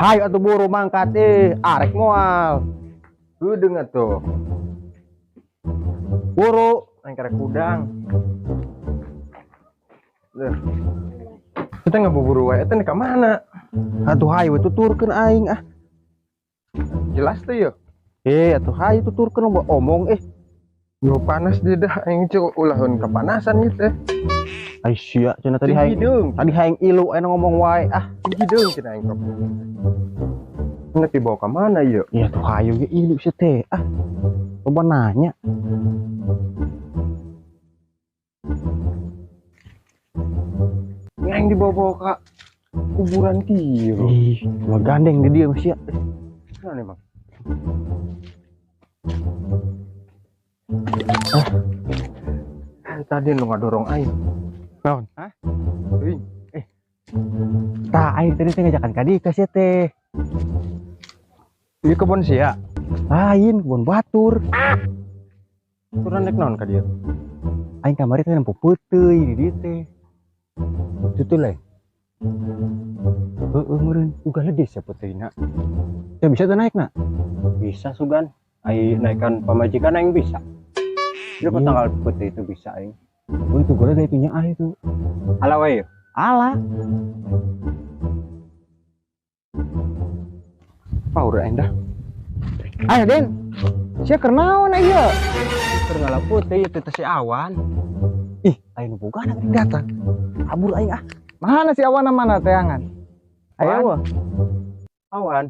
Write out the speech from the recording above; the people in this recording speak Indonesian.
Hai atuh buru mangkat arek moal. Hudeng atuh. Buru Aing karek udang. Leuh. Kita ngabuburu wae eta ka mana? atuh hai we tuturkeun aing ah. Jelas tuh yuk. Atuh hai tuturkeun omong Yo panas dia dah aing cek ulahun kepanasan ieu teh. Ai sia cenah tadi hai. Tadi hayang ilu aya ngomong wae ah. Tinggi deung cenah aing kok. Nggak dibawa ke mana yuk? Iya tuh hayu ge ilu sih teh ah. Coba nanya. Yang dibawa ke kuburan kieu. Ih, cuma gandeng di dia sia. Nah emang. Tadi lu ngadorong aing. Naon? Hah? Teuing. Tah aing tadi teh ngajakan ka dieu sia teh. Ieu kebon sia. Lain kebun batur. Turun nek naon ka dieu? Aing kamari teh nempuh peuteuy di dieu teh. Itu leh. Meureun Uga leudeus ya peuteuyna. teh bisa teh naikna. Bisa sugan. Aing naikkan pamajikan aing bisa. Berapa tanggal putih itu bisa aing. Oh itu gue ada itunya ah itu. Ala wae. Ala. Paur aing dah. Ayo Den. Sia keur naon ieu? Keur ngala putih teh si awan. Ih, aing boga anak datang. Kabur aing ah. Mana si awan mana teangan? Ayo. Awan.